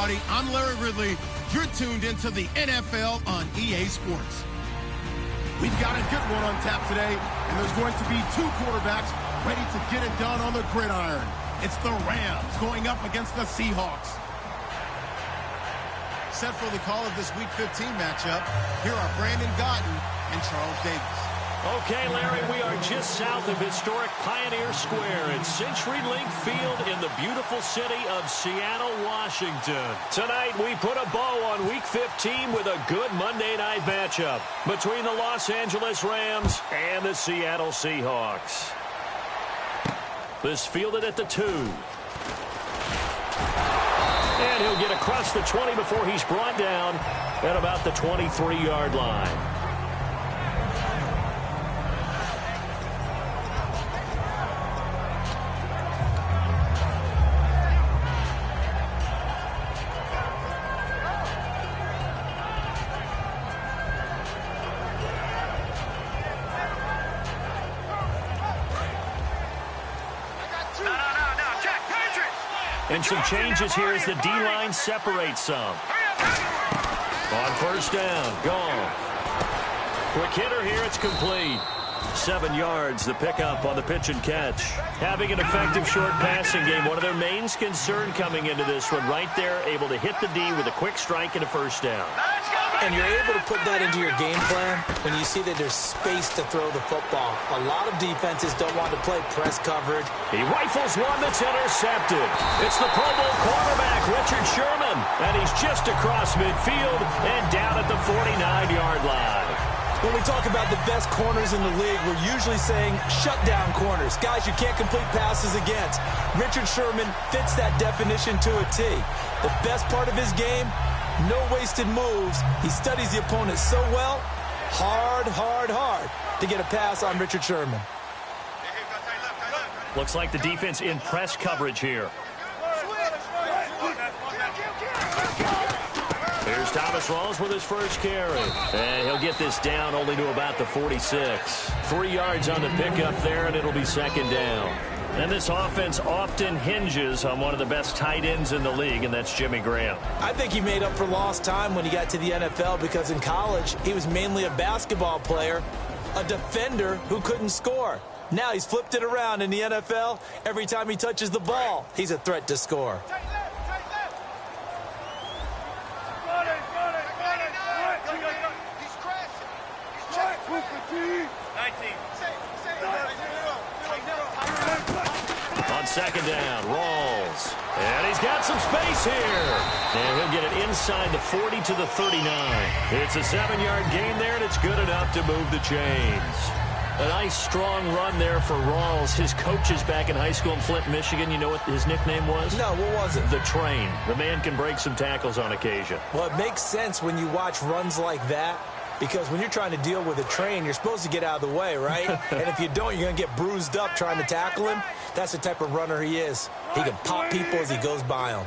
everybody. I'm Larry Ridley. You're tuned into the NFL on EA Sports. We've got a good one on tap today, and there's going to be two quarterbacks ready to get it done on the gridiron. It's the Rams going up against the Seahawks. Set for the call of this Week 15 matchup, here are Brandon Gotten and Charles Davis. Okay, Larry, we are just south of historic Pioneer Square at CenturyLink Field in the beautiful city of Seattle, Washington. Tonight, we put a bow on Week 15 with a good Monday night matchup between the Los Angeles Rams and the Seattle Seahawks. This fielded at the 2. And he'll get across the 20 before he's brought down at about the 23-yard line. And some changes here as the D-line separates some. On first down, gone. Quick hitter here, it's complete. 7 yards, the pickup on the pitch and catch. Having an effective short passing game, one of their main concern coming into this one, right there, able to hit the D with a quick strike and a first down. And you're able to put that into your game plan when you see that there's space to throw the football. A lot of defenses don't want to play press coverage. He rifles one that's intercepted. It's the Pro Bowl quarterback, Richard Sherman, and he's just across midfield and down at the 49-yard line. When we talk about the best corners in the league, we're usually saying shutdown corners, guys you can't complete passes against. Richard Sherman fits that definition to a T. The best part of his game, no wasted moves. He studies the opponent so well, hard to get a pass on Richard Sherman. Looks like the defense in press coverage here. Here's Thomas Rawls with his first carry. And he'll get this down only to about the 46. 3 yards on the pickup there, and it'll be second down. And this offense often hinges on one of the best tight ends in the league, and that's Jimmy Graham. I think he made up for lost time when he got to the NFL because in college, he was mainly a basketball player, a defender who couldn't score. Now he's flipped it around in the NFL. Every time he touches the ball, he's a threat to score. On second down, Rawls. And he's got some space here. And he'll get it inside the 40 to the 39. It's a 7-yard gain there, and it's good enough to move the chains. A nice, strong run there for Rawls. His coaches back in high school in Flint, Michigan, you know what his nickname was? No, what was it? The Train. The man can break some tackles on occasion. Well, it makes sense when you watch runs like that. Because when you're trying to deal with a train, you're supposed to get out of the way, right? And if you don't, you're going to get bruised up trying to tackle him. That's the type of runner he is. He can pop people as he goes by them.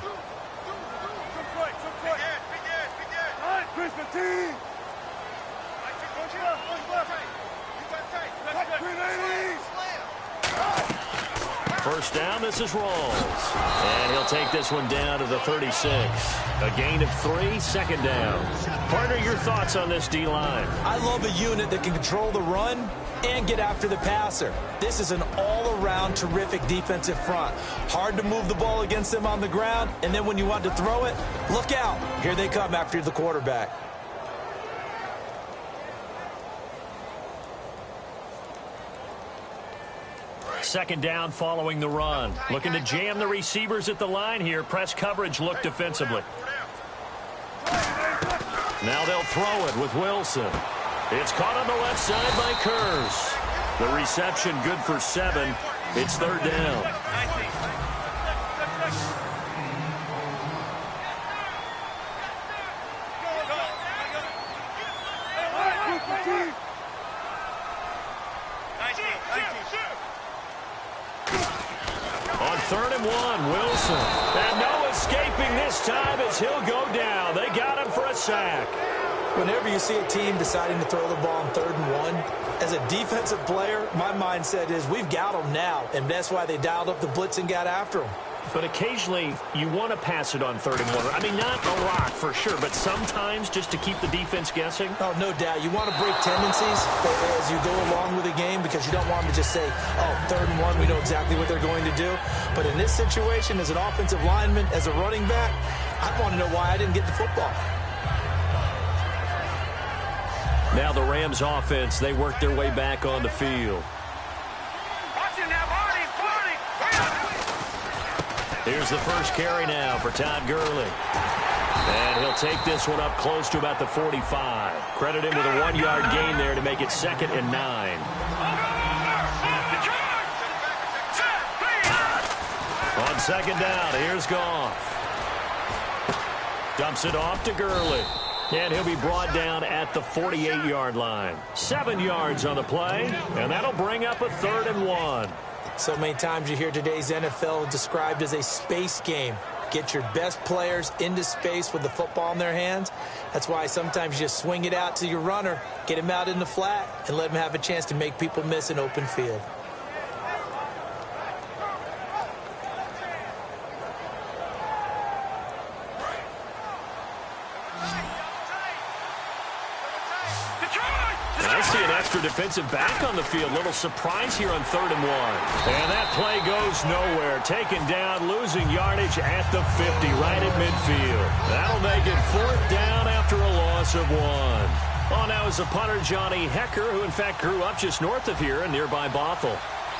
First down, this is Rawls. And he'll take this one down to the 36. A gain of 3, second down. Partner, your thoughts on this D-line? I love a unit that can control the run and get after the passer. This is an all-around terrific defensive front. Hard to move the ball against them on the ground, and then when you want to throw it, look out. Here they come after the quarterback. Second down following the run. Looking to jam the receivers at the line here. Press coverage look defensively. Now they'll throw it with Wilson. It's caught on the left side by Kurz. The reception good for 7. It's third down. On 3rd and 1, Wilson. And no escaping this time as he'll go down. They got him for a sack. Whenever you see a team deciding to throw the ball on 3rd and 1, as a defensive player, my mindset is we've got them now, and that's why they dialed up the blitz and got after them. But occasionally, you want to pass it on 3rd and 1. I mean, not a lot for sure, but sometimes just to keep the defense guessing. Oh, no doubt. You want to break tendencies as you go along with the game because you don't want them to just say, oh, 3rd and 1, we know exactly what they're going to do. But in this situation, as an offensive lineman, as a running back, I want to know why I didn't get the football. Now the Rams offense, they work their way back on the field. Here's the first carry now for Todd Gurley. And he'll take this one up close to about the 45. Credit him with a 1-yard gain there to make it 2nd and 9. On 2nd down, here's Goff. Dumps it off to Gurley. And he'll be brought down at the 48-yard line. 7 yards on the play, and that'll bring up a 3rd and 1. So many times you hear today's NFL described as a space game. Get your best players into space with the football in their hands. That's why sometimes you just swing it out to your runner, get him out in the flat, and let him have a chance to make people miss an open field. Defensive back on the field. Little surprise here on 3rd and 1. And that play goes nowhere. Taken down, losing yardage at the 50, right at midfield. That'll make it 4th down after a loss of 1. On now is the punter, Johnny Hecker, who in fact grew up just north of here in nearby Bothell.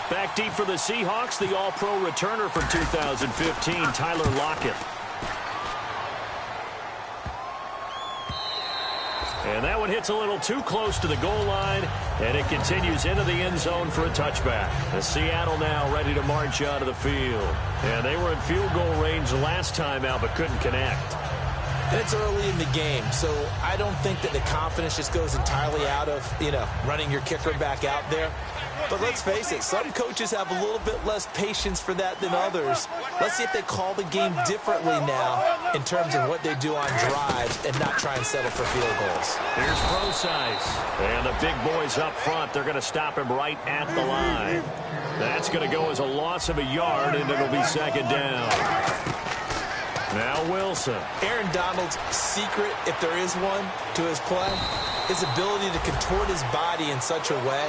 Back deep for the Seahawks, the All-Pro returner from 2015, Tyler Lockett. And that one hits a little too close to the goal line, and it continues into the end zone for a touchback. And Seattle now ready to march out of the field. And they were in field goal range last time out, but couldn't connect. And it's early in the game, so I don't think that the confidence just goes entirely out of, running your kicker back out there. But let's face it, some coaches have a little bit less patience for that than others. Let's see if they call the game differently now in terms of what they do on drives and not try and settle for field goals. Here's Procise. And the big boys up front, they're going to stop him right at the line. That's going to go as a loss of a yard, and it'll be 2nd down. Now Wilson. Aaron Donald's secret, if there is one, to his play, his ability to contort his body in such a way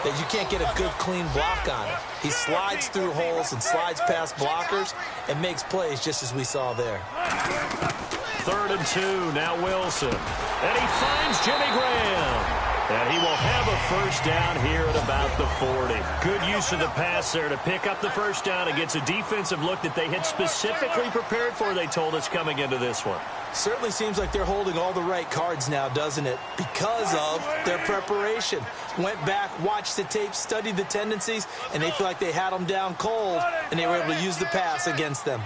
that you can't get a good, clean block on it. He slides through holes and slides past blockers and makes plays just as we saw there. 3rd and 2, now Wilson. And he finds Jimmy Graham. And he will have a 1st down here at about the 40. Good use of the pass there to pick up the 1st down against a defensive look that they had specifically prepared for, they told us, coming into this one. Certainly seems like they're holding all the right cards now, doesn't it? Because of their preparation. Went back, watched the tape, studied the tendencies, and they feel like they had them down cold, and they were able to use the pass against them.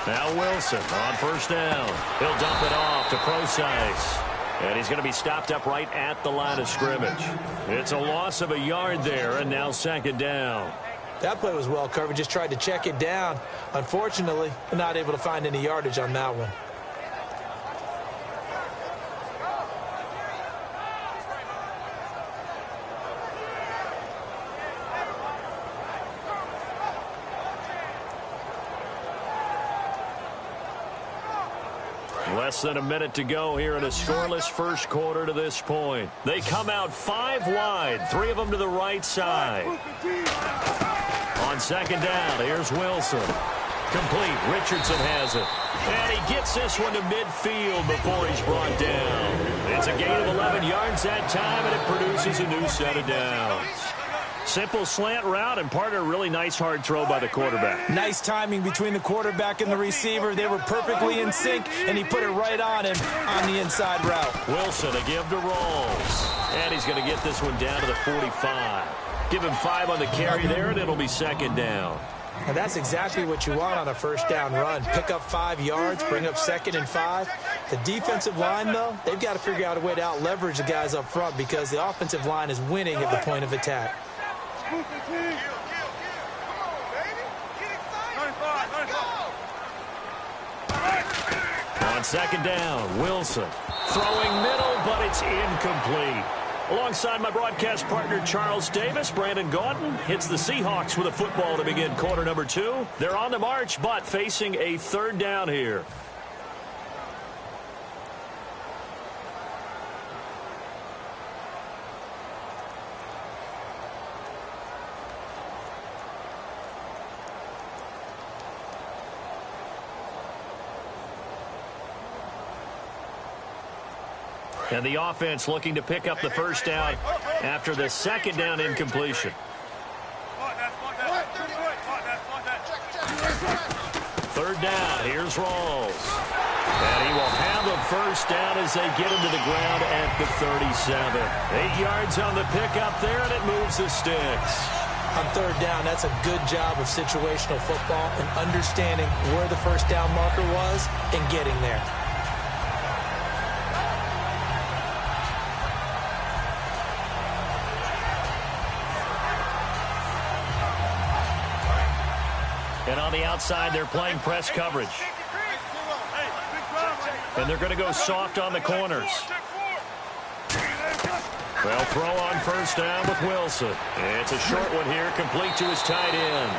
Now Wilson on 1st down. He'll dump it off to Procise. And he's going to be stopped up right at the line of scrimmage. It's a loss of a yard there, and now 2nd down. That play was well covered. Just tried to check it down. Unfortunately, we're not able to find any yardage on that one. Less than a minute to go here in a scoreless first quarter to this point. They come out 5 wide, 3 of them to the right side. On 2nd down, here's Wilson. Complete. Richardson has it. And he gets this one to midfield before he's brought down. It's a gain of 11 yards that time, and it produces a new set of downs. Simple slant route, and part of a really nice hard throw by the quarterback. Nice timing between the quarterback and the receiver. They were perfectly in sync, and he put it right on him on the inside route. Wilson, a give to Rolls. And he's going to get this one down to the 45. Give him 5 on the carry there, and it'll be 2nd down. And that's exactly what you want on a 1st down run. Pick up 5 yards, bring up 2nd and 5. The defensive line, though, they've got to figure out a way to out-leverage the guys up front because the offensive line is winning at the point of attack. On 2nd On second down, Wilson throwing middle, but it's incomplete. Alongside my broadcast partner, Charles Davis, Brandon Gaudin hits the Seahawks with a football to begin quarter number 2. They're on the march, but facing a third down here. And the offense looking to pick up the first down after the second down incompletion. Third down, here's Rawls. And he will have a first down as they get him to the ground at the 37. 8 yards on the pickup there, and it moves the sticks. On third down, that's a good job of situational football and understanding where the first down marker was and getting there. And on the outside, they're playing press coverage. And they're going to go soft on the corners. Well, throw on first down with Wilson. It's a short one here, complete to his tight end.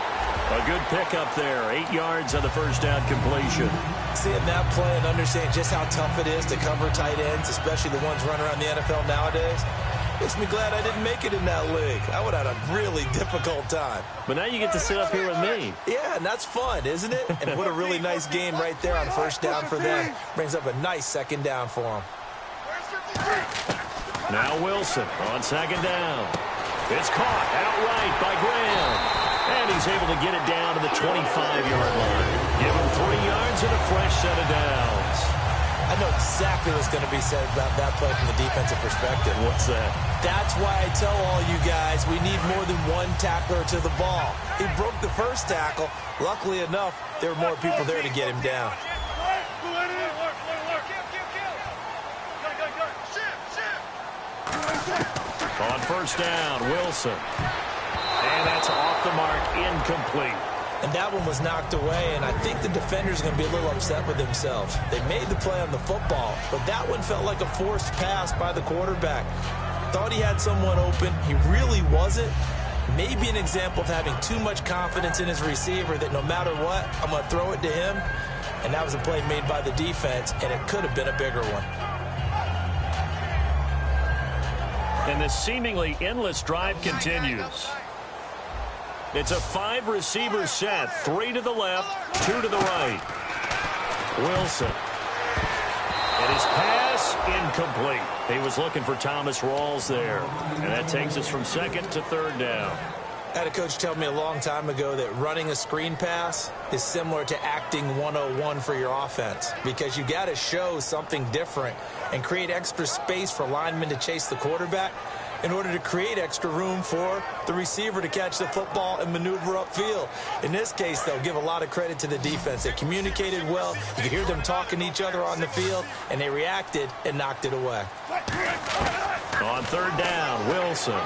A good pickup there, 8 yards on the first down completion. Seeing that play and understanding just how tough it is to cover tight ends, especially the ones running around the NFL nowadays, makes me glad I didn't make it in that league. I would have had a really difficult time. But now you get to sit up here with me. Yeah, and that's fun, isn't it? And what a really nice gain right there on first down for them. Brings up a nice second down for them. Now Wilson on second down. It's caught outright by Graham. And he's able to get it down to the 25-yard line. Give him 3 yards and a fresh set of downs. I know exactly what's going to be said about that play from the defensive perspective. What's that? That's why I tell all you guys we need more than one tackler to the ball. He broke the first tackle. Luckily enough, there were more people there to get him down. On first down, Wilson. And that's off the mark, incomplete. And that one was knocked away, and I think the defender's going to be a little upset with themselves. They made the play on the football, but that one felt like a forced pass by the quarterback. Thought he had someone open. He really wasn't. Maybe an example of having too much confidence in his receiver that no matter what, I'm going to throw it to him. And that was a play made by the defense, and it could have been a bigger one. And this seemingly endless drive continues. It's a 5-receiver set. 3 to the left, 2 to the right. Wilson. And his pass incomplete. He was looking for Thomas Rawls there. And that takes us from second to third down. I had a coach tell me a long time ago that running a screen pass is similar to acting 101 for your offense, because you got to show something different and create extra space for linemen to chase the quarterback in order to create extra room for the receiver to catch the football and maneuver upfield. In this case, though, give a lot of credit to the defense. They communicated well. You could hear them talking to each other on the field, and they reacted and knocked it away. On third down, Wilson.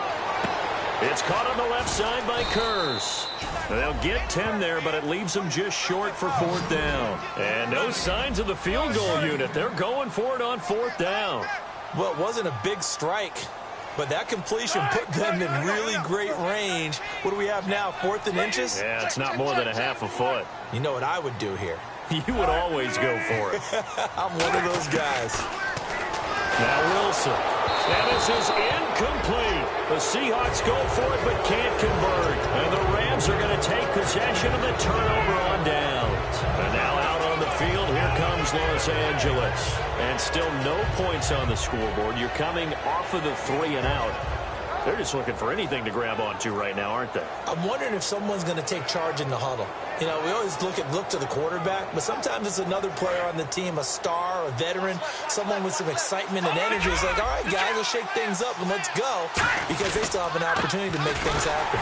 It's caught on the left side by Kurz. They'll get 10 there, but it leaves them just short for fourth down. And no signs of the field goal unit. They're going for it on fourth down. Well, it wasn't a big strike, but that completion put them in really great range. What do we have now, 4th and inches? Yeah, it's not more than a half a foot. You know what I would do here? You would always go for it. I'm one of those guys. Now Wilson. And this is incomplete. The Seahawks go for it but can't convert. And the Rams are going to take possession of the turnover on downs. And now out on the field, here comes Los Angeles. And still no points on the scoreboard. You're coming off of the 3 and out. They're just looking for anything to grab onto right now, aren't they? I'm wondering if someone's going to take charge in the huddle. You know, we always look to the quarterback, but sometimes it's another player on the team, a star, a veteran, someone with some excitement and energy. It's like, all right, guys, let's shake things up and let's go, because they still have an opportunity to make things happen.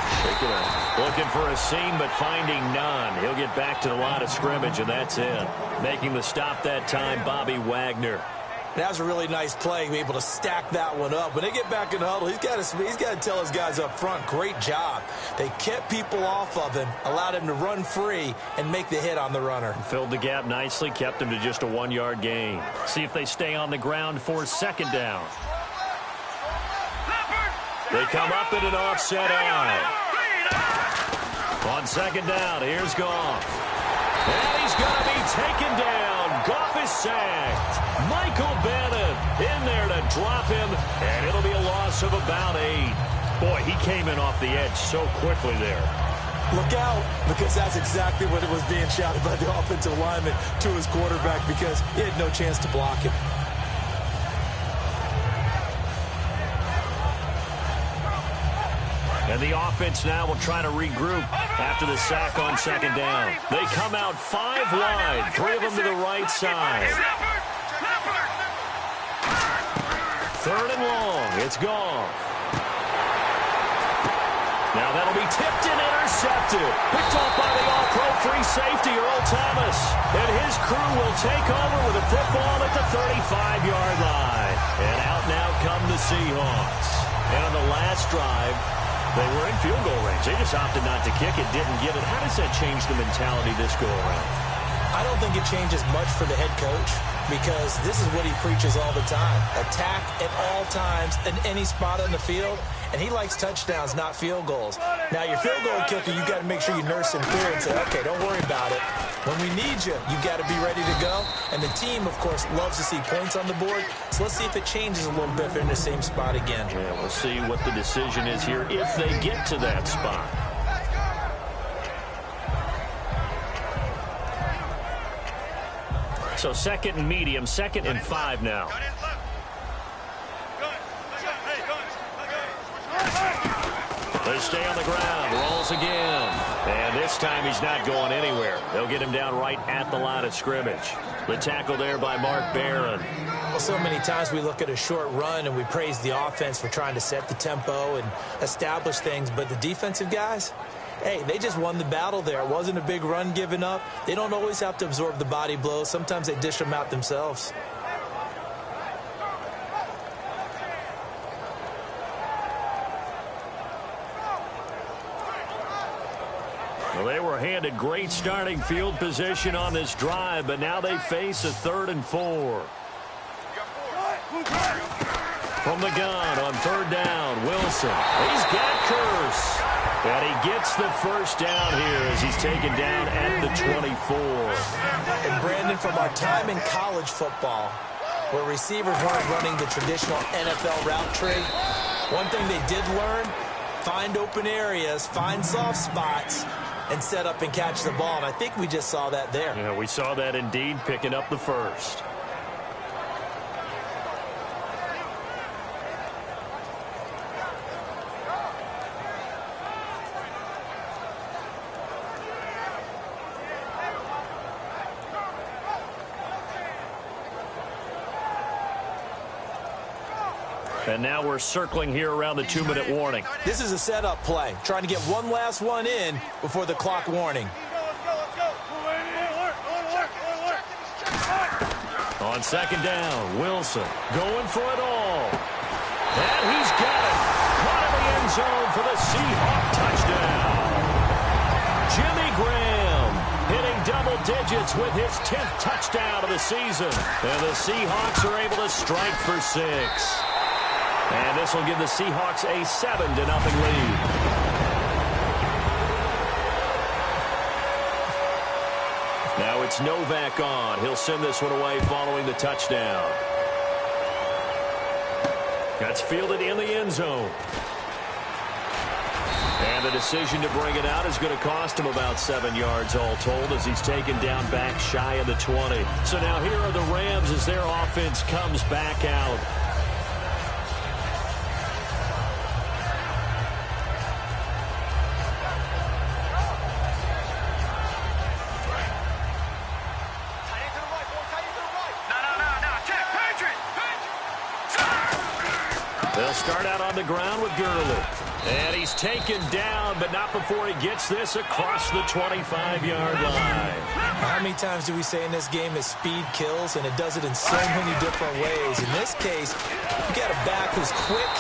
Looking for a seam, but finding none. He'll get back to the line of scrimmage, and that's it. Making the stop that time, Bobby Wagner. That was a really nice play, be able to stack that one up. When they get back in the huddle, he's got to tell his guys up front, great job. They kept people off of him, allowed him to run free and make the hit on the runner. Filled the gap nicely, kept him to just a 1-yard gain. See if they stay on the ground for second down. They come up in an offset eye. On second down, here's Goff. And he's going to be taken down. Goff is sacked. Michael Bannon in there to drop him, and it'll be a loss of about 8. Boy, he came in off the edge so quickly there. Look out, because that's exactly what it was being shouted by the offensive lineman to his quarterback, because he had no chance to block him. And the offense now will try to regroup after the sack on second down. They come out 5 wide, 3 of them to the right side. 3rd and long. It's Goff. Now that'll be tipped and intercepted. Picked off by the all-pro free safety, Earl Thomas. And his crew will take over with the football at the 35-yard line. And out now come the Seahawks. And on the last drive, they were in field goal range. They just opted not to kick it, didn't get it. How does that change the mentality this go-around? I don't think it changes much for the head coach, because this is what he preaches all the time. Attack at all times in any spot on the field, and he likes touchdowns, not field goals. Now, your field goal kicker, you got to make sure you nurse him through and say, okay, don't worry about it. When we need you, you got to be ready to go. And the team, of course, loves to see points on the board. So let's see if it changes a little bit if they're in the same spot again. Yeah, we'll see what the decision is here if they get to that spot. So 2nd and medium, 2nd and 5 now. They stay on the ground, rolls again. And this time he's not going anywhere. They'll get him down right at the line of scrimmage. The tackle there by Mark Barron. Well, so many times we look at a short run and we praise the offense for trying to set the tempo and establish things, but the defensive guys, hey, they just won the battle there. It wasn't a big run given up. They don't always have to absorb the body blows. Sometimes they dish them out themselves. Well, they were handed great starting field position on this drive, but now they face a 3rd and 4. From the gun on 3rd down, Wilson. He's got Curse. And he gets the first down here as he's taken down at the 24. And Brandon, from our time in college football, where receivers weren't running the traditional NFL route tree, one thing they did learn, find open areas, find soft spots, and set up and catch the ball. And I think we just saw that there. Yeah, we saw that indeed, picking up the first. And now we're circling here around the 2-minute warning. This is a setup play, trying to get one last one in before the clock warning. On second down, Wilson going for it all. And he's got it. Caught in the end zone for the Seahawk touchdown. Jimmy Graham hitting double digits with his 10th touchdown of the season. And the Seahawks are able to strike for 6. And this will give the Seahawks a 7-0 lead. Now it's Novak on. He'll send this one away following the touchdown. That's fielded in the end zone. And the decision to bring it out is going to cost him about 7 yards all told as he's taken down back shy of the 20. So now here are the Rams as their offense comes back out. They'll start out on the ground with Gurley. And he's taken down, but not before he gets this across the 25-yard line. How many times do we say in this game that speed kills, and it does it in so many different ways? In this case, you got a back who's quick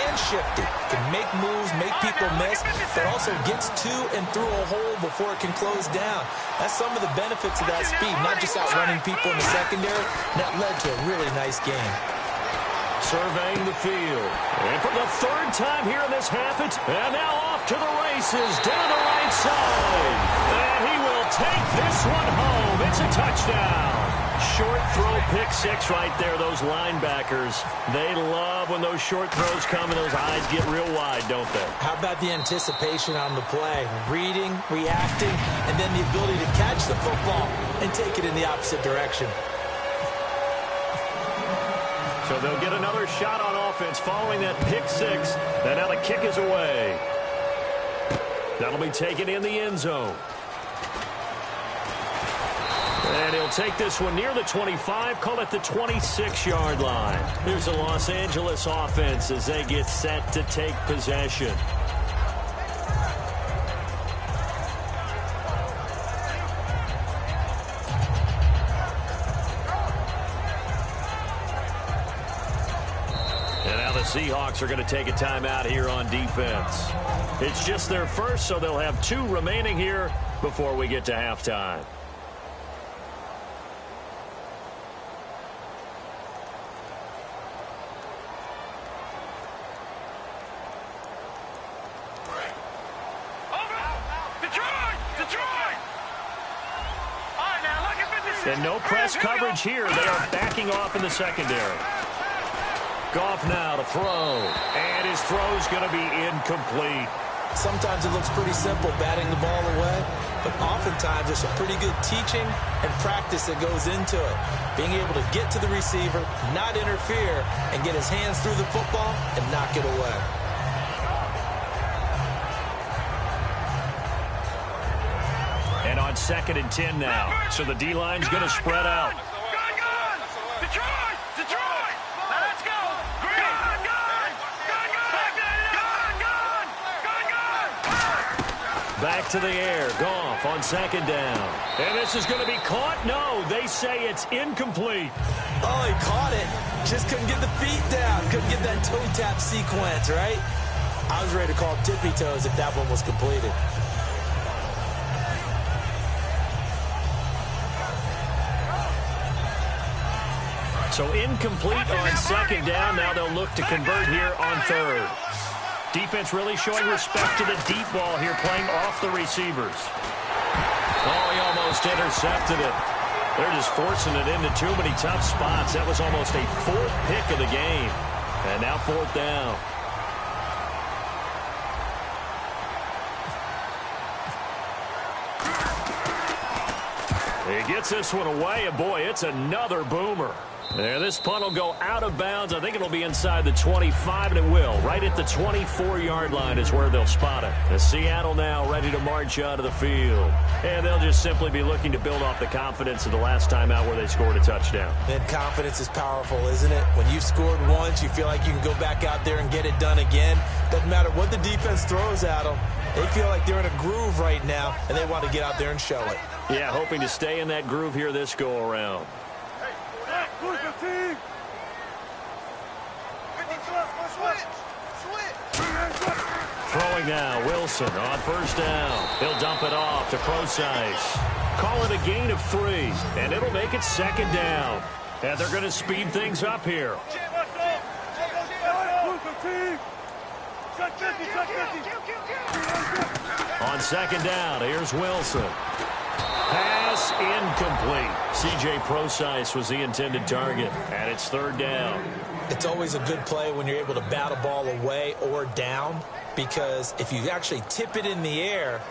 and shifty, can make moves, make people miss, but also gets to and through a hole before it can close down. That's some of the benefits of that speed, not just outrunning people in the secondary. That led to a really nice game. Surveying the field. And for the third time here in this half, and now off to the races down the right side. And he will take this one home. It's a touchdown. Short throw, pick six right there. Those linebackers, they love when those short throws come and those eyes get real wide, don't they? How about the anticipation on the play? Reading, reacting, and then the ability to catch the football and take it in the opposite direction. So they'll get another shot on offense following that pick six. And now the kick is away. That'll be taken in the end zone. And he'll take this one near the 25, call it the 26-yard line. Here's the Los Angeles offense as they get set to take possession. Seahawks are going to take a timeout here on defense. It's just their first, so they'll have 2 remaining here before we get to halftime. And no press coverage here. They are backing off in the secondary. Goff now to throw, and his throw's going to be incomplete. Sometimes it looks pretty simple, batting the ball away, but oftentimes there's some pretty good teaching and practice that goes into it. Being able to get to the receiver, not interfere, and get his hands through the football and knock it away. And on 2nd and 10 now, so the D-line's going to spread out. Back to the air. Goff on 2nd down. And this is going to be caught. No, they say it's incomplete. Oh, he caught it. Just couldn't get the feet down. Couldn't get that toe tap sequence, right? I was ready to call tippy toes if that one was completed. So incomplete on 2nd down. Now they'll look to convert here on 3rd. Defense really showing respect to the deep ball here, playing off the receivers. Oh, he almost intercepted it. They're just forcing it into too many tough spots. That was almost a 4th pick of the game. And now 4th down. He gets this one away, and boy, it's another boomer. There, this punt will go out of bounds. I think it'll be inside the 25, and it will. Right at the 24-yard line is where they'll spot it. And Seattle now ready to march out of the field. And they'll just simply be looking to build off the confidence of the last time out where they scored a touchdown. And confidence is powerful, isn't it? When you've scored once, you feel like you can go back out there and get it done again. Doesn't matter what the defense throws at them. They feel like they're in a groove right now, and they want to get out there and show it. Yeah, hoping to stay in that groove here this go-around. Throwing now, Wilson on 1st down. He'll dump it off to Procise. Call it a gain of 3, and it'll make it 2nd down. And they're going to speed things up here. On 2nd down, here's Wilson. Pass incomplete. C.J. Procise was the intended target, and it's 3rd down. It's always a good play when you're able to bat a ball away or down, because if you actually tip it in the air,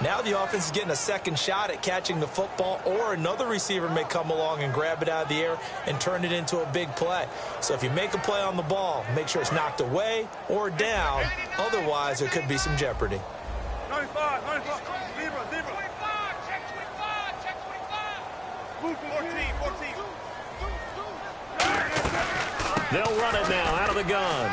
now the offense is getting a second shot at catching the football, or another receiver may come along and grab it out of the air and turn it into a big play. So if you make a play on the ball, make sure it's knocked away or down. Otherwise, there could be some jeopardy. 95, zebra. Check 25. 14. They'll run it now out of the gun.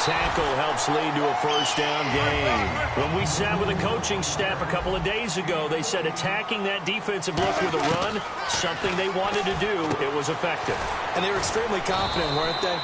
tackle helps lead to a first down gain. When we sat with the coaching staff a couple of days ago, they said attacking that defensive look with a run, something they wanted to do, it was effective. And they were extremely confident, weren't they?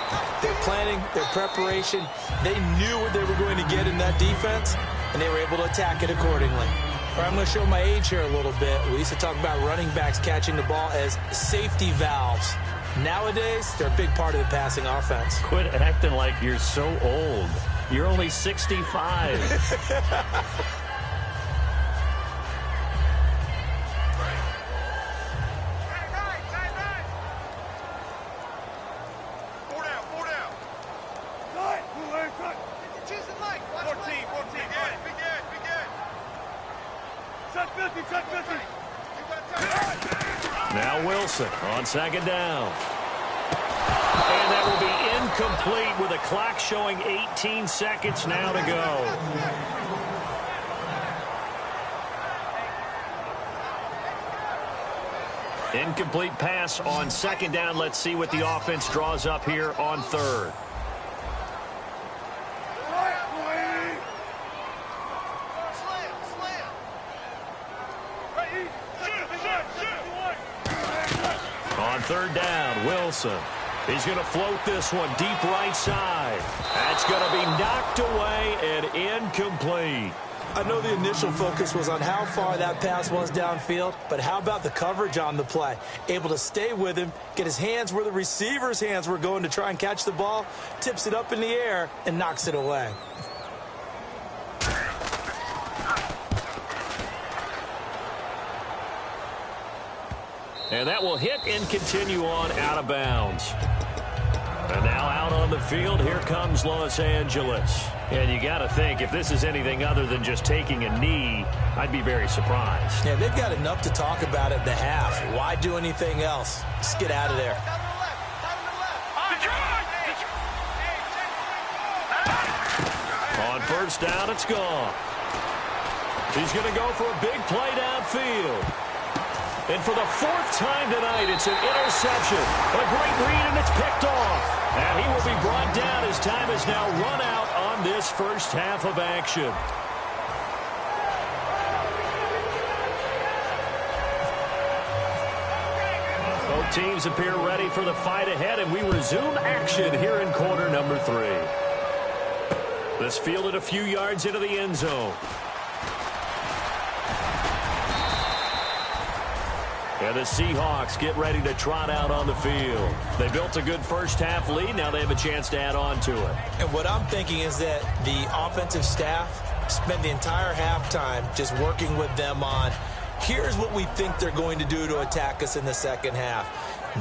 Their planning, their preparation, they knew what they were going to get in that defense, and they were able to attack it accordingly. All right, I'm going to show my age here a little bit. We used to talk about running backs catching the ball as safety valves. Nowadays, they're a big part of the passing offense. Quit acting like you're so old. You're only 65. Now Wilson on second down. And that will be incomplete with a clock showing 18 seconds now to go. Incomplete pass on second down. Let's see what the offense draws up here on third. On third down, Wilson. He's going to float this one deep right side. That's going to be knocked away and incomplete. I know the initial focus was on how far that pass was downfield, but how about the coverage on the play? Able to stay with him, get his hands where the receiver's hands were going to try and catch the ball, tips it up in the air, and knocks it away. And that will hit and continue on out of bounds. And now out on the field, here comes Los Angeles. And you got to think, if this is anything other than just taking a knee, I'd be very surprised. Yeah, they've got enough to talk about at the half. Why do anything else? Just get out of there. On first down, it's gone. He's going to go for a big play downfield. And for the fourth time tonight, it's an interception. A great read, and it's picked off. And he will be brought down as time is now run out on this first half of action. Both teams appear ready for the fight ahead, and we resume action here in quarter number 3. This fielded a few yards into the end zone. And the Seahawks get ready to trot out on the field. They built a good first-half lead. Now they have a chance to add on to it. And what I'm thinking is that the offensive staff spent the entire halftime just working with them on, here's what we think they're going to do to attack us in the second half.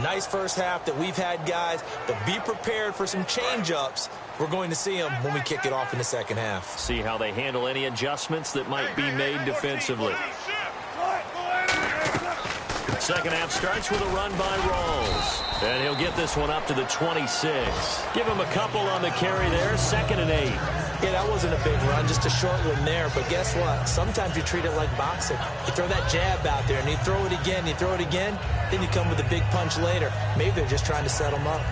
Nice first half that we've had, guys, but be prepared for some change-ups. We're going to see them when we kick it off in the second half. See how they handle any adjustments that might be made defensively. Second half starts with a run by Rawls. And he'll get this one up to the 26. Give him a couple on the carry there. 2nd and 8. Yeah, that wasn't a big run, just a short one there. But guess what? Sometimes you treat it like boxing. You throw that jab out there, and you throw it again, you throw it again, then you come with a big punch later. Maybe they're just trying to set him up.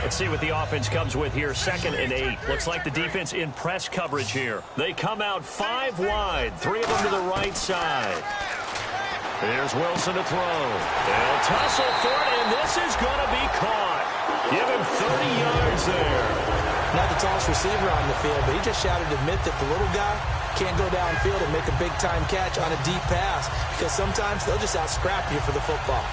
Let's see what the offense comes with here. 2nd and 8. Looks like the defense in press coverage here. They come out 5 wide. 3 of them to the right side. There's Wilson to throw. They'll tussle for it, and this is going to be caught. Give him 30 yards there. Not the tallest receiver on the field, but he just shouted to admit that the little guy can't go downfield and make a big-time catch on a deep pass, because sometimes they'll just out-scrap you for the football.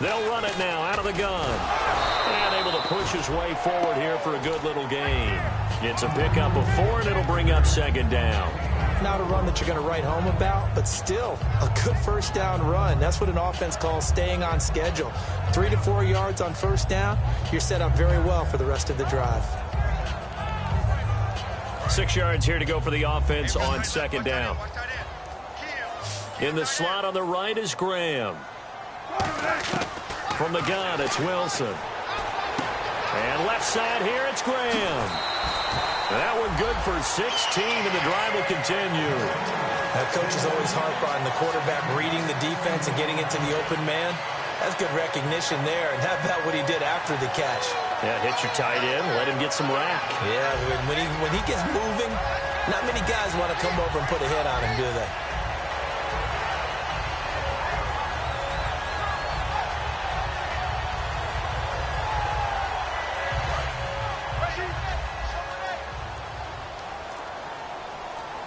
They'll run it now out of the gun. And able to push his way forward here for a good little gain. It's a pickup of 4, and it'll bring up 2nd down. Not a run that you're going to write home about, but still a good first down run. That's what an offense calls staying on schedule. 3 to 4 yards on first down, you're set up very well for the rest of the drive. 6 yards here to go for the offense on 2nd down. In the slot on the right is Graham. From the gun, it's Wilson. And left side here, it's Graham. That one good for 16, and the drive will continue. That coach is always harp on the quarterback reading the defense and getting into the open man. That's good recognition there, and how about what he did after the catch? Yeah, hit your tight end, let him get some rack. Yeah, when he gets moving, not many guys want to come over and put a hit on him, do they?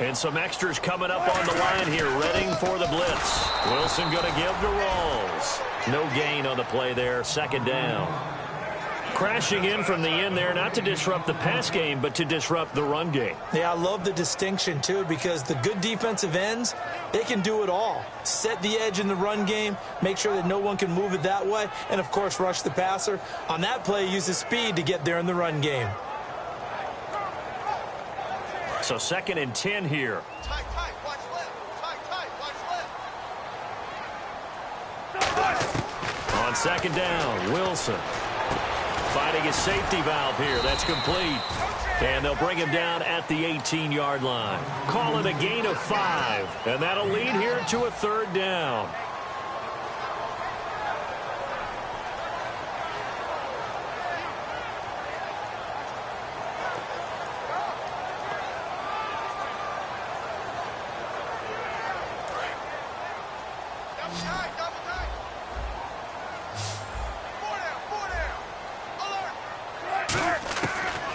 And some extras coming up on the line here, readying for the blitz. Wilson going to give to Rawls. No gain on the play there, second down. Crashing in from the end there, not to disrupt the pass game, but to disrupt the run game. Yeah, I love the distinction, too, because the good defensive ends, they can do it all. Set the edge in the run game, make sure that no one can move it that way, and, of course, rush the passer. On that play, use the speed to get there in the run game. So 2nd and 10 here. Tight, watch left. Tight, watch left. On 2nd down, Wilson finding his safety valve here. That's complete. And they'll bring him down at the 18-yard line. Call it a gain of 5. And that'll lead here to a 3rd down.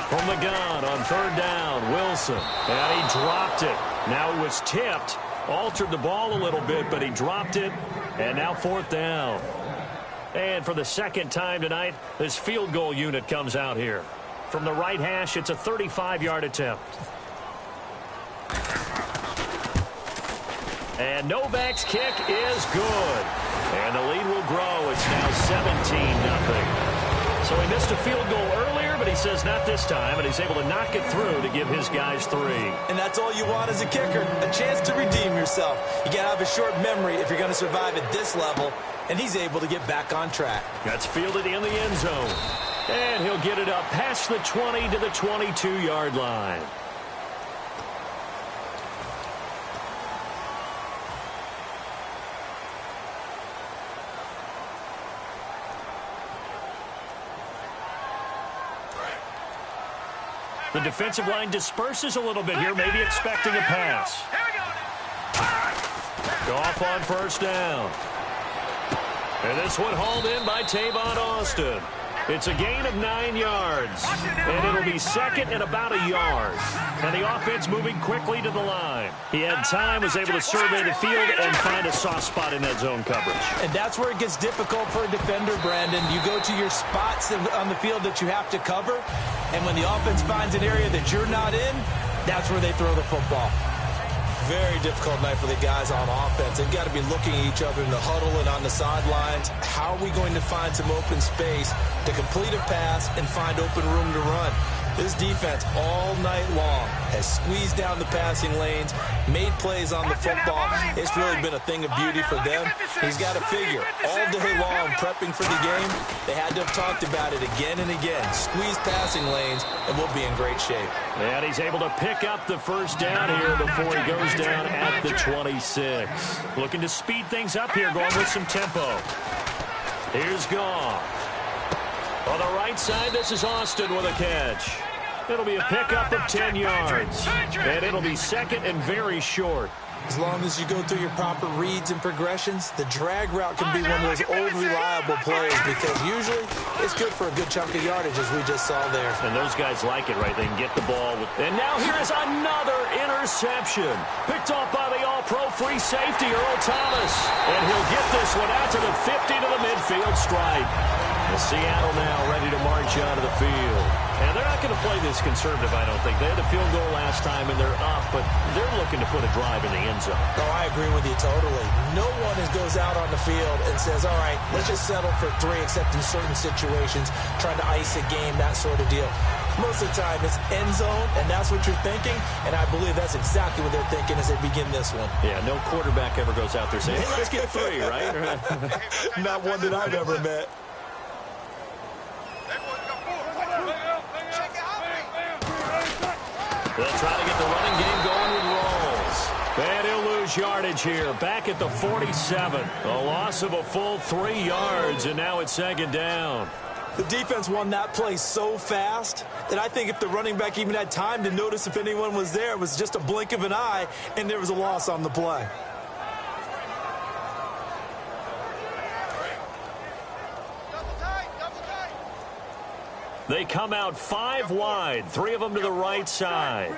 From the gun on 3rd down, Wilson. And he dropped it. Now he was tipped. Altered the ball a little bit, but he dropped it. And now 4th down. And for the 2nd time tonight, this field goal unit comes out here. From the right hash, it's a 35-yard attempt. And Novak's kick is good. And the lead will grow. It's now 17-0. So he missed a field goal earlier, but he says not this time, and he's able to knock it through to give his guys 3. And that's all you want as a kicker, a chance to redeem yourself. You got to have a short memory if you're going to survive at this level, and he's able to get back on track. That's fielded in the end zone. And he'll get it up past the 20 to the 22-yard line. The defensive line disperses a little bit here, maybe expecting a pass. Goff on 1st down. And this one hauled in by Tavon Austin. It's a gain of 9 yards. And it'll be 2nd and about a yard. And the offense moving quickly to the line. He had time, was able to survey the field and find a soft spot in that zone coverage. And that's where it gets difficult for a defender, Brandon. You go to your spots on the field that you have to cover. And when the offense finds an area that you're not in, that's where they throw the football. Very difficult night for the guys on offense. They've got to be looking at each other in the huddle and on the sidelines. How are we going to find some open space to complete a pass and find open room to run? This defense all night long has squeezed down the passing lanes, made plays on the football. It's really been a thing of beauty for them. He's got to figure, all day long prepping for the game, they had to have talked about it again and again. Squeeze passing lanes, and we'll be in great shape. And he's able to pick up the 1st down here before he goes down at the 26. Looking to speed things up here, going with some tempo. Here's Goff. On the right side, this is Austin with a catch. It'll be a pickup of 10 yards. And it'll be 2nd and very short. As long as you go through your proper reads and progressions, the drag route can be one of those old reliable plays because usually it's good for a good chunk of yardage, as we just saw there. And those guys like it, right? They can get the ball. And now here is another interception. Picked off by the all-pro free safety, Earl Thomas. And he'll get this one out to the 50 to the midfield stripe. And Seattle now ready to march out of the field. And they're not going to play this conservative, I don't think. They had a field goal last time, and they're up, but they're looking to put a drive in the end zone. Oh, I agree with you totally. No one goes out on the field and says, all right, let's just settle for 3, except in certain situations, trying to ice a game, that sort of deal. Most of the time, it's end zone, and that's what you're thinking, and I believe that's exactly what they're thinking as they begin this one. Yeah, no quarterback ever goes out there saying, hey, let's get 3, right? Not one that I've ever met. They'll try to get the running game going with Rawls. And he'll lose yardage here. Back at the 47. A loss of a full 3 yards, and now it's second down. The defense won that play so fast that I think if the running back even had time to notice if anyone was there, it was just a blink of an eye, and there was a loss on the play. They come out 5 wide, 3 of them to the right side.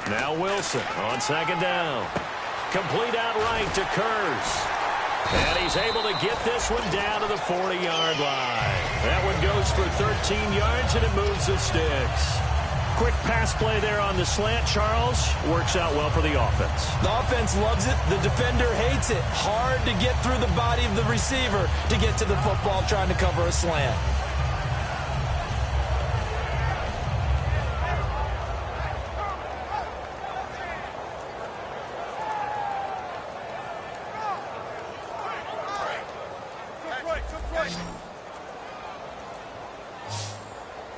Now Wilson on second down. Complete outright to Kurz. And he's able to get this one down to the 40-yard line. That one goes for 13 yards, and it moves the sticks. Quick pass play there on the slant, Charles. Works out well for the offense. The offense loves it. The defender hates it. Hard to get through the body of the receiver to get to the football trying to cover a slant.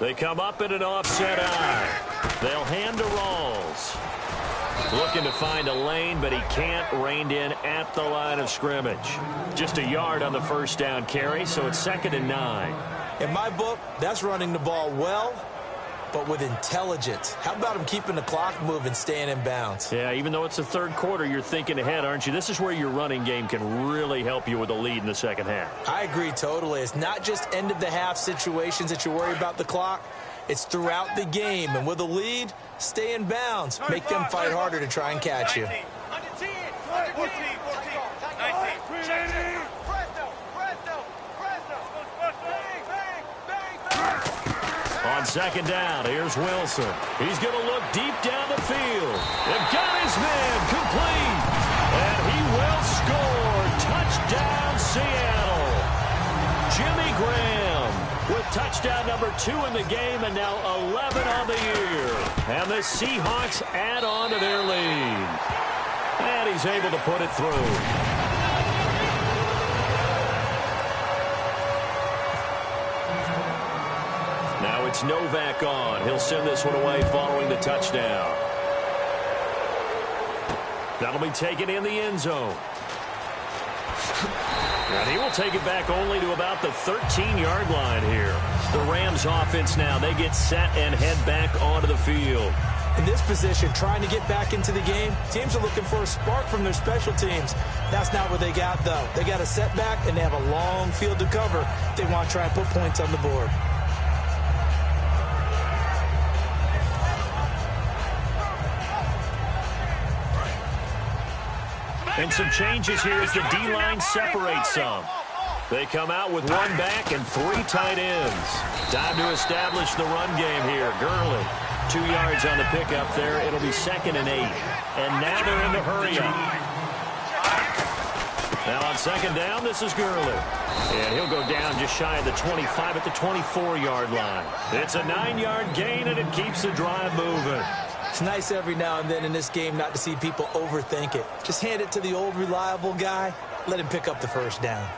They come up in an offset eye. They'll hand to Rawls. Looking to find a lane, but he can't. Reined in at the line of scrimmage. Just a yard on the first down carry, so it's 2nd and 9. In my book, that's running the ball well, but with intelligence. How about him keeping the clock moving, staying in bounds? Yeah, even though it's the third quarter, you're thinking ahead, aren't you? This is where your running game can really help you with a lead in the second half. I agree totally. It's not just end-of-the-half situations that you worry about the clock. It's throughout the game. And with a lead, stay in bounds. Make them fight harder to try and catch you. On second down, here's Wilson. He's going to look deep down the field. They've got his man complete. And he will score. Touchdown, Seattle. Jimmy Graham with touchdown number 2 in the game, and now 11 on the year. And the Seahawks add on to their lead. And he's able to put it through. Now it's Novak on. He'll send this one away following the touchdown. That'll be taken in the end zone. And he will take it back only to about the 13-yard line here. The Rams offense now, they get set and head back onto the field. In this position, trying to get back into the game, teams are looking for a spark from their special teams. That's not what they got, though. They got a setback, and they have a long field to cover if they want to try and put points on the board. And some changes here as the D-line separates some. They come out with 1 back and 3 tight ends. Time to establish the run game here. Gurley, 2 yards on the pickup there. It'll be 2nd and 8. And now they're in the hurry-up. Now on second down, this is Gurley. And he'll go down just shy of the 25 at the 24-yard line. It's a 9-yard gain, and it keeps the drive moving. It's nice every now and then in this game not to see people overthink it. Just hand it to the old reliable guy. Let him pick up the first down.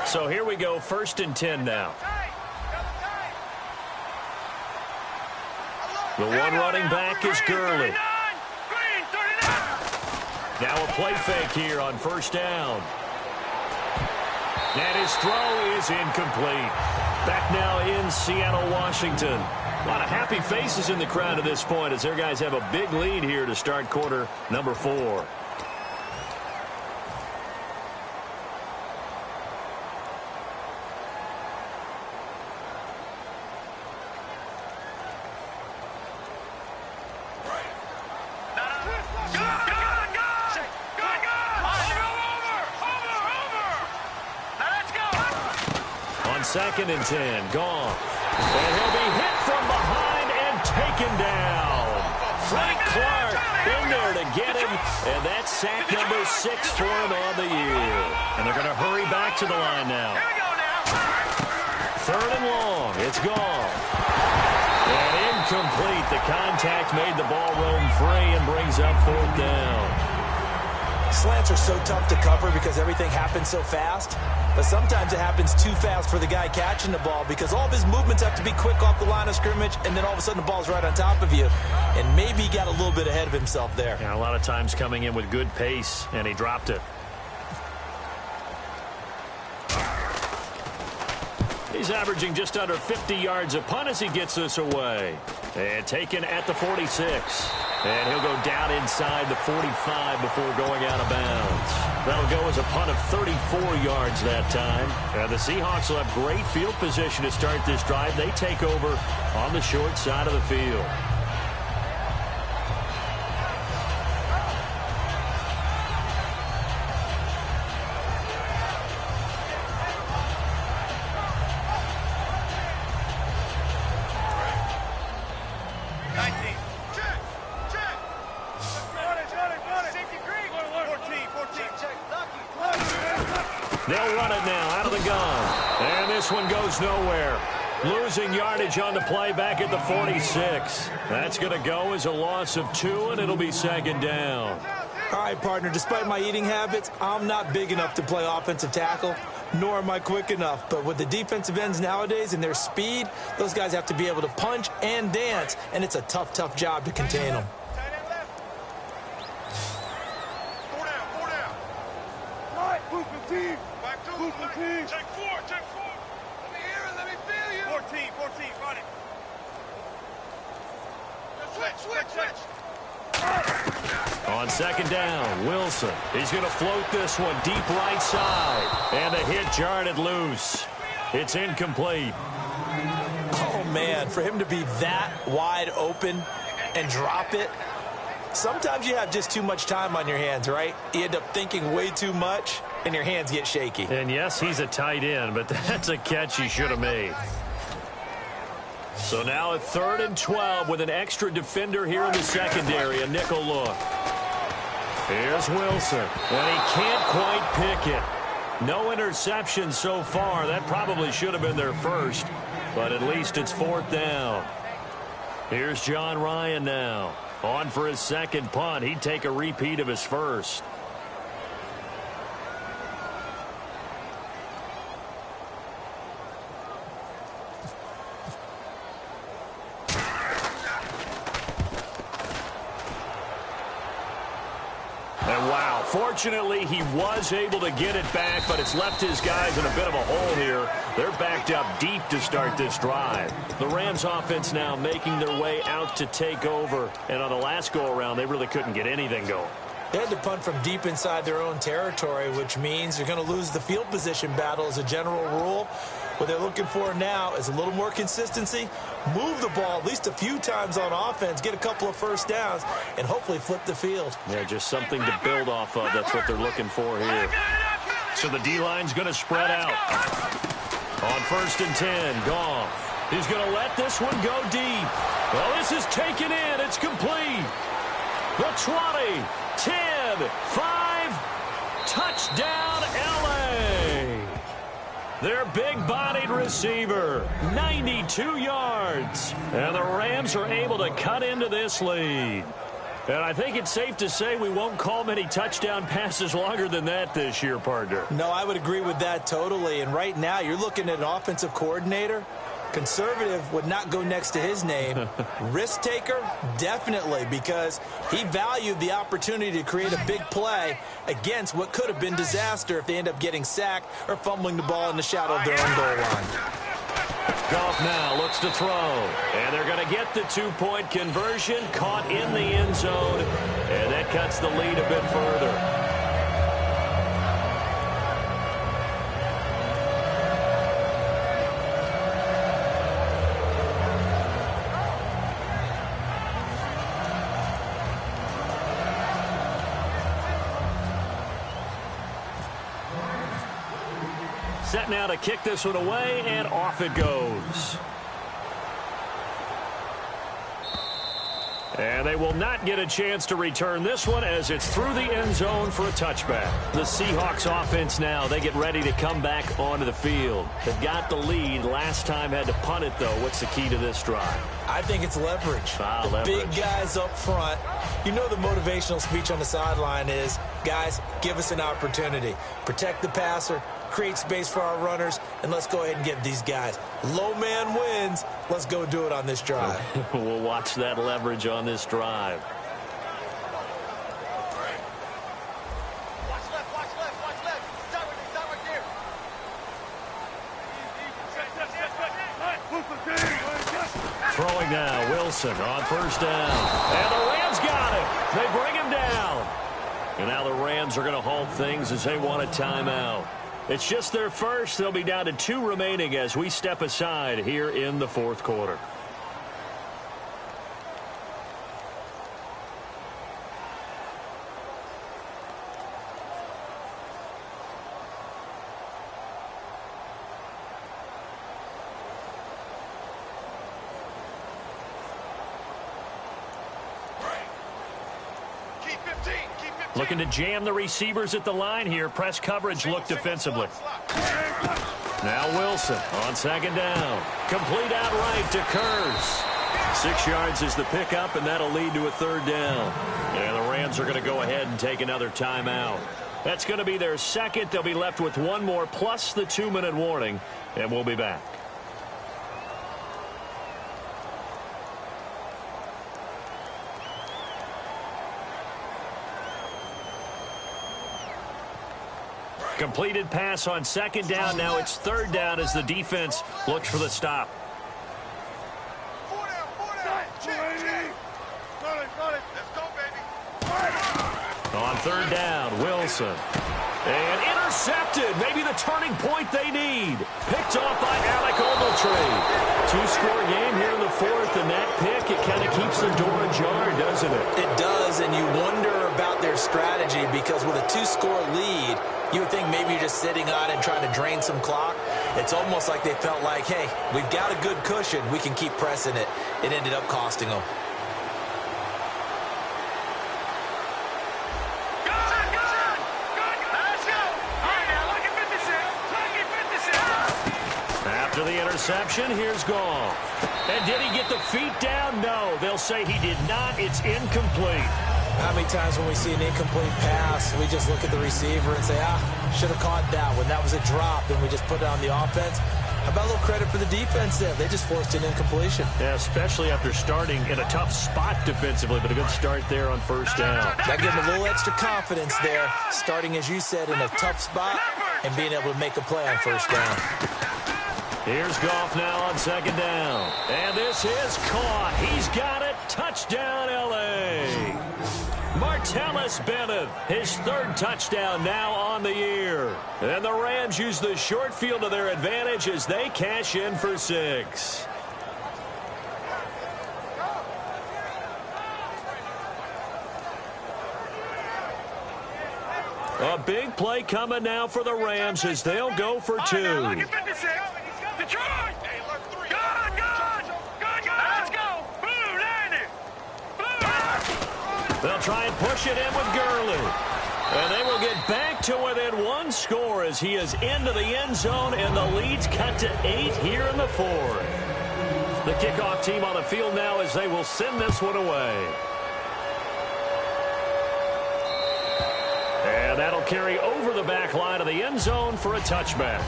So here we go, 1st and 10 now. The one running back is Gurley. Now a play fake here on 1st down. And his throw is incomplete. Back now in Seattle, Washington. A lot of happy faces in the crowd at this point as their guys have a big lead here to start quarter number 4. On 2nd and 10, Goff. And he'll be hit from behind and taken down. Frank Clark in there to get him, and that's sack number 6 for him on the year. And they're going to hurry back to the line now. 3rd and long. It's gone. And incomplete. The contact made the ball roam free and brings up 4th down. Slants are so tough to cover because everything happens so fast. But sometimes it happens too fast for the guy catching the ball because all of his movements have to be quick off the line of scrimmage, and then all of a sudden the ball's right on top of you. And maybe he got a little bit ahead of himself there. Yeah, a lot of times coming in with good pace, and he dropped it. He's averaging just under 50 yards a punt as he gets this away. And taken at the 46. And he'll go down inside the 45 before going out of bounds. That'll go as a punt of 34 yards that time. And the Seahawks will have great field position to start this drive. They take over on the short side of the field. They'll run it now out of the gun. And this one goes nowhere. Losing yardage on the play back at the 46. That's going to go as a loss of 2, and it'll be 2nd down. All right, partner, despite my eating habits, I'm not big enough to play offensive tackle, nor am I quick enough. But with the defensive ends nowadays and their speed, those guys have to be able to punch and dance, and it's a tough, tough job to contain them. Check 4. Let me hear it. Let me feel you. 14. Run it. Switch. On 2nd down, Wilson. He's going to float this one deep right side. And the hit jarred it loose. It's incomplete. Oh, man, for him to be that wide open and drop it, sometimes you have just too much time on your hands, right? You end up thinking way too much, and your hands get shaky. And yes, he's a tight end, but that's a catch he should have made. So now a 3rd and 12 with an extra defender here in the secondary, a nickel look. Here's Wilson, and he can't quite pick it. No interception so far. That probably should have been their first, but at least it's 4th down. Here's John Ryan now. On for his 2nd punt. He'd take a repeat of his first. And wow, fortunately he was able to get it back, but it's left his guys in a bit of a hole here. They're backed up deep to start this drive. The Rams offense now making their way out to take over. And on the last go-around, they really couldn't get anything going. They had to punt from deep inside their own territory, which means they're going to lose the field position battle as a general rule. What they're looking for now is a little more consistency, move the ball at least a few times on offense, get a couple of first downs, and hopefully flip the field. Yeah, just something to build off of. That's what they're looking for here. So the D-line's going to spread out. On 1st and 10, Goff. He's going to let this one go deep. Well, this is taken in. It's complete. The 20, 10, 5, touchdown, L.A. Their big-bodied receiver, 92 yards. And the Rams are able to cut into this lead. And I think it's safe to say we won't call many touchdown passes longer than that this year, partner. No, I would agree with that totally. And right now, you're looking at an offensive coordinator. Conservative would not go next to his name. Risk taker, definitely, because he valued the opportunity to create a big play against what could have been disaster if they end up getting sacked or fumbling the ball in the shadow of their own goal line. Goff now looks to throw, and they're going to get the 2-point conversion, caught in the end zone, and that cuts the lead a bit further. Set now to kick this one away, and off it goes. And they will not get a chance to return this one as it's through the end zone for a touchback. The Seahawks offense now, they get ready to come back onto the field. They've got the lead. Last time had to punt it, though. What's the key to this drive? I think it's leverage. The big guys up front. You know the motivational speech on the sideline is, guys, give us an opportunity. Protect the passer, create space for our runners, and let's go ahead and get these guys. Low man wins. Let's go do it on this drive. We'll watch that leverage on this drive. Watch left, watch left, watch left. Stop right there. Throwing now, Wilson on first down. And the Rams got it. They bring him down. And now the Rams are going to halt things as they want a timeout. It's just their first. They'll be down to 2 remaining as we step aside here in the fourth quarter. Looking to jam the receivers at the line here. Press coverage look defensively. Now Wilson on second down. Complete outright to Kurz. 6 yards is the pickup, and that'll lead to a third down. And the Rams are going to go ahead and take another timeout. That's going to be their second. They'll be left with one more plus the 2-minute warning, and we'll be back. Completed pass on second down. Now it's third down as the defense looks for the stop. 4 down. Check. Let's go, baby. On third down, Wilson. And intercepted. Maybe the turning point they need. Picked off by Alec Ogletree. 2-score game here in the fourth, and that pick, it kind of keeps the door ajar, doesn't it? It does, and you wonder about their strategy because with a 2-score lead, you would think maybe you're just sitting on and trying to drain some clock. It's almost like they felt like, hey, we've got a good cushion. We can keep pressing it. It ended up costing them. After the interception, here's Goff. And did he get the feet down? No. They'll say he did not. It's incomplete. How many times when we see an incomplete pass, we just look at the receiver and say, should have caught that one. That was a drop, and we just put it on the offense. How about a little credit for the defense there? They just forced an incompletion. Yeah, especially after starting in a tough spot defensively, but a good start there on first down. That gave them a little extra confidence there, starting, as you said, in a tough spot and being able to make a play on first down. Here's Goff now on second down. And this is caught. He's got it. Touchdown, L.A. Martellus Bennett, his third touchdown now on the year. And the Rams use the short field to their advantage as they cash in for 6. A big play coming now for the Rams as they'll go for 2. Detroit! Let's go! Blue, landed! Blue! They'll try and push it in with Gurley. And they will get back to within 1 score as he is into the end zone, and the lead's cut to 8 here in the fourth. The kickoff team on the field now as they will send this one away. And that'll carry over the back line of the end zone for a touchback.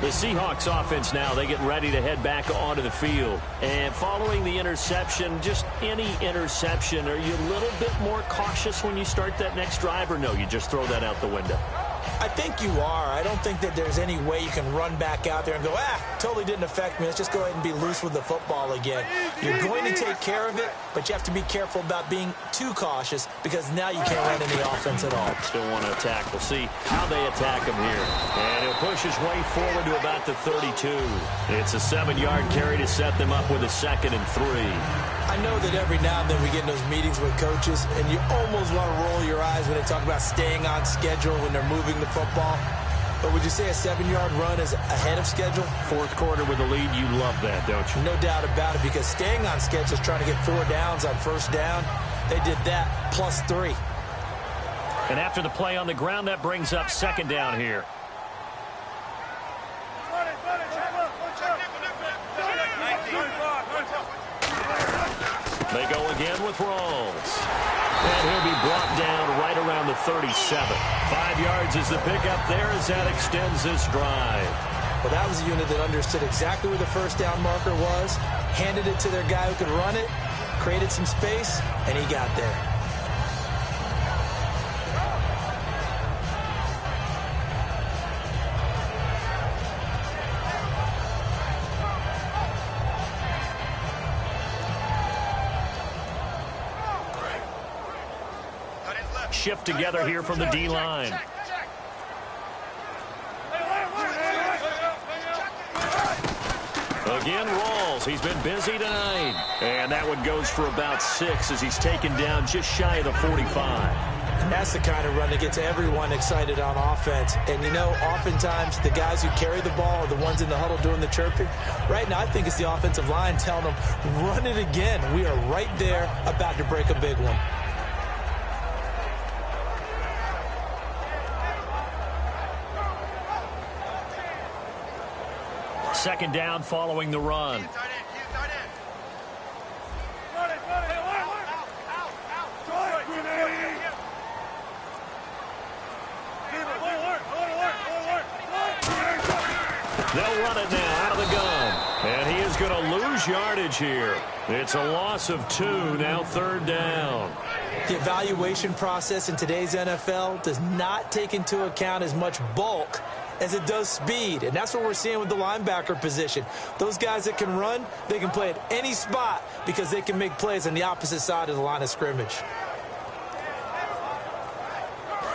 The Seahawks offense now, they get ready to head back onto the field. And following the interception, just any interception, are you a little bit more cautious when you start that next drive, or no, you just throw that out the window? I think you are. I don't think that there's any way you can run back out there and go, totally didn't affect me. Let's just go ahead and be loose with the football again. You're going to take care of it, but you have to be careful about being too cautious because now you can't run any offense at all. Still want to attack. We'll see how they attack him here. And he'll push his way forward to about the 32. It's a 7-yard carry to set them up with a 2nd and 3. I know that every now and then we get in those meetings with coaches, and you almost want to roll your eyes when they talk about staying on schedule when they're moving the football. But would you say a 7-yard run is ahead of schedule? Fourth quarter with the lead, you love that, don't you? No doubt about it, because staying on schedule is trying to get 4 downs on first down. They did that plus 3. And after the play on the ground, that brings up second down here. They go again with Rawls. And he'll be brought down right around the 37. 5 yards is the pickup there as that extends this drive. Well, that was a unit that understood exactly where the first down marker was, handed it to their guy who could run it, created some space, and he got there. Shift together here from the D-line. Again, Rawls. He's been busy tonight. And that one goes for about 6 as he's taken down just shy of the 45. And that's the kind of run that gets everyone excited on offense. And, you know, oftentimes the guys who carry the ball are the ones in the huddle doing the chirping. Right now, I think it's the offensive line telling them, run it again. We are right there about to break a big one. Second down following the run. They'll run it now out of the gun. And he is going to lose yardage here. It's a loss of 2, now third down. The evaluation process in today's NFL does not take into account as much bulk as it does speed, and that's what we're seeing with the linebacker position. Those guys that can run, they can play at any spot because they can make plays on the opposite side of the line of scrimmage.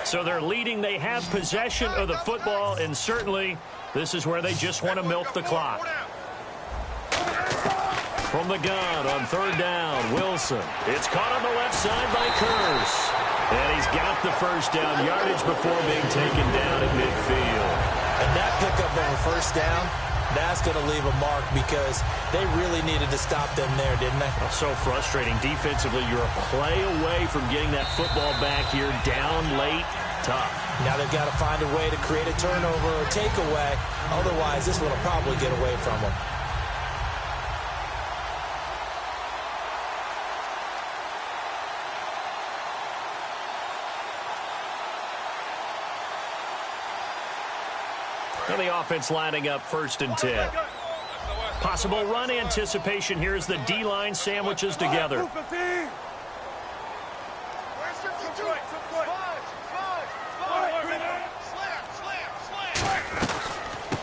So they're leading. They have possession of the football, and certainly this is where they just want to milk the clock. From the gun on third down, Wilson. It's caught on the left side by Curse. And he's got the first down yardage before being taken down at midfield. And that pickup of a first down, that's going to leave a mark because they really needed to stop them there, didn't they? So frustrating. Defensively, you're a play away from getting that football back here down late. Tough. Now they've got to find a way to create a turnover or takeaway. Otherwise, this one will probably get away from them. And the offense lining up first and 10. Possible run anticipation. Here's the D-line sandwiches together.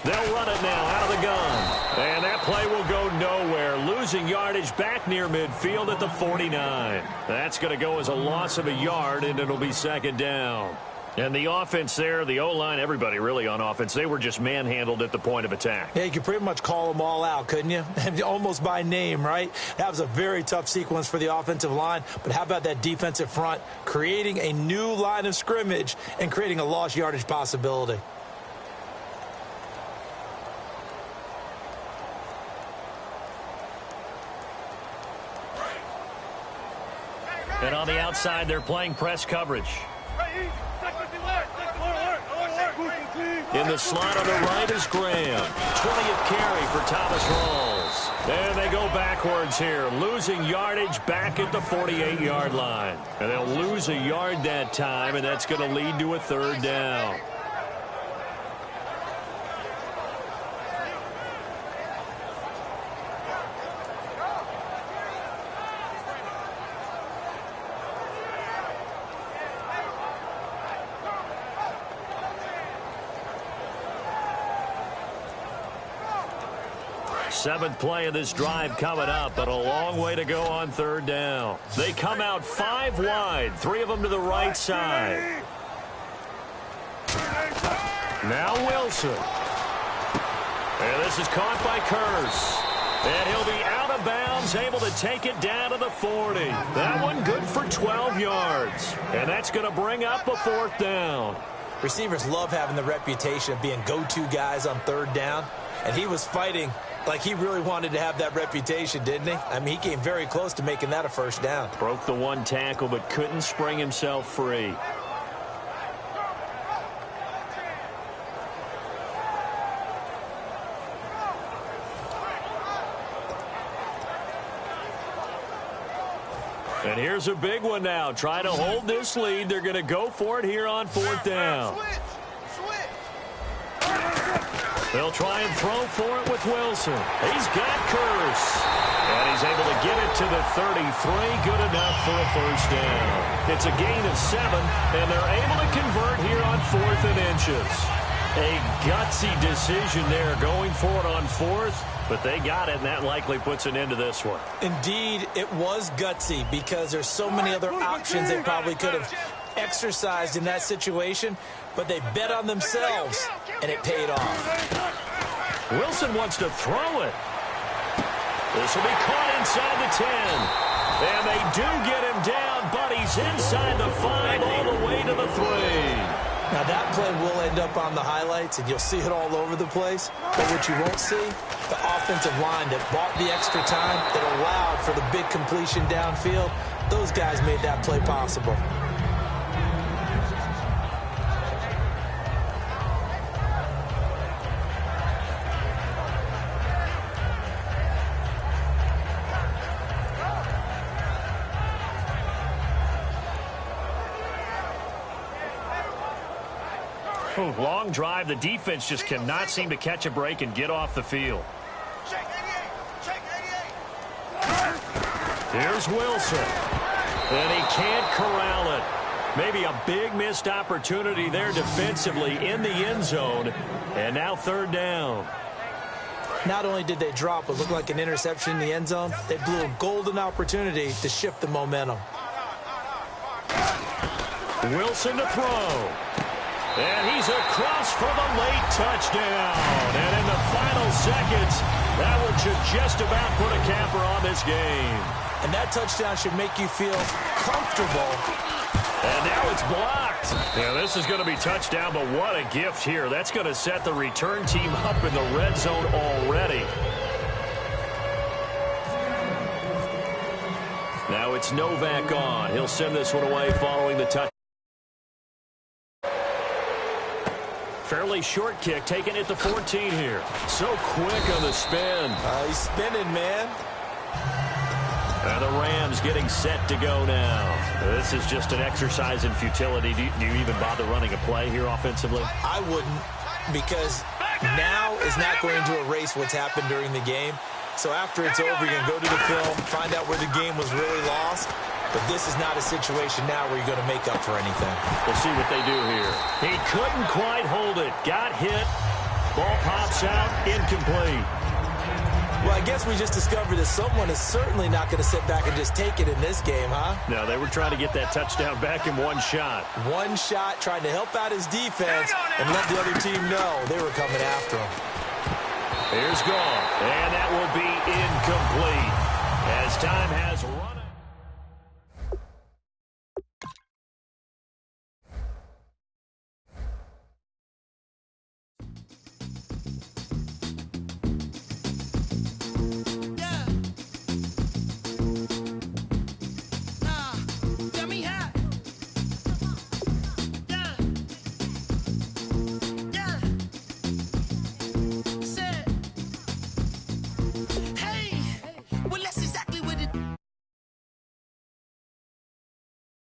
They'll run it now out of the gun. And that play will go nowhere. Losing yardage back near midfield at the 49. That's going to go as a loss of a yard, and it'll be second down. And the offense there, the O-line, everybody really on offense, they were just manhandled at the point of attack. Yeah, you could pretty much call them all out, couldn't you? Almost by name, right? That was a very tough sequence for the offensive line. But how about that defensive front creating a new line of scrimmage and creating a lost yardage possibility? And on the outside, they're playing press coverage. In the slot on the right is Graham. 20th carry for Thomas Rawls. And they go backwards here, losing yardage back at the 48-yard line. And they'll lose a yard that time, and that's going to lead to a third down. Seventh play of this drive coming up, but a long way to go on third down. They come out 5 wide, 3 of them to the right side. Now Wilson. And this is caught by Curse. And he'll be out of bounds, able to take it down to the 40. That one good for 12 yards. And that's going to bring up a fourth down. Receivers love having the reputation of being go-to guys on third down, and he was fighting like he really wanted to have that reputation, didn't he? I mean, he came very close to making that a first down. Broke the one tackle, but couldn't spring himself free. And here's a big one now. Trying to hold this lead. They're going to go for it here on fourth down. They'll try and throw for it with Wilson. He's got Curse. And he's able to get it to the 33. Good enough for a first down. It's a gain of 7, and they're able to convert here on 4th and inches. A gutsy decision there going for it on 4th, but they got it, and that likely puts an end to this one. Indeed, it was gutsy because there's so many other options they probably could have exercised in that situation, but they bet on themselves, and it paid off. Wilson wants to throw it. This will be caught inside the 10. And they do get him down, but he's inside the 5 all the way to the 3. Now, that play will end up on the highlights, and you'll see it all over the place. But what you won't see, the offensive line that bought the extra time, that allowed for the big completion downfield, those guys made that play possible. Long drive. The defense just cannot seem to catch a break and get off the field. Here's Wilson. And he can't corral it. Maybe a big missed opportunity there defensively in the end zone. And now 3rd down. Not only did they drop what looked like an interception in the end zone, they blew a golden opportunity to shift the momentum. Wilson to throw. And he's across for the late touchdown. And in the final seconds, that one should just about put a capper on this game. And that touchdown should make you feel comfortable. And now it's blocked. Yeah, this is going to be touchdown, but what a gift here. That's going to set the return team up in the red zone already. Now it's Novak on. He'll send this one away following the touch. Fairly short kick, taking it to 14 here. So quick on the spin. He's spinning, man. And the Rams getting set to go now. This is just an exercise in futility. Do you even bother running a play here offensively? I wouldn't, because now is not going to erase what's happened during the game. So after it's over, you're going to go to the film, find out where the game was really lost. But this is not a situation now where you're going to make up for anything. We'll see what they do here. He couldn't quite hold it. Got hit. Ball pops out. Incomplete. Well, I guess we just discovered that someone is certainly not going to sit back and just take it in this game, huh? No, they were trying to get that touchdown back in one shot. One shot, trying to help out his defense and let the other team know they were coming after him. Here's Gone. And that will be incomplete as time has run out.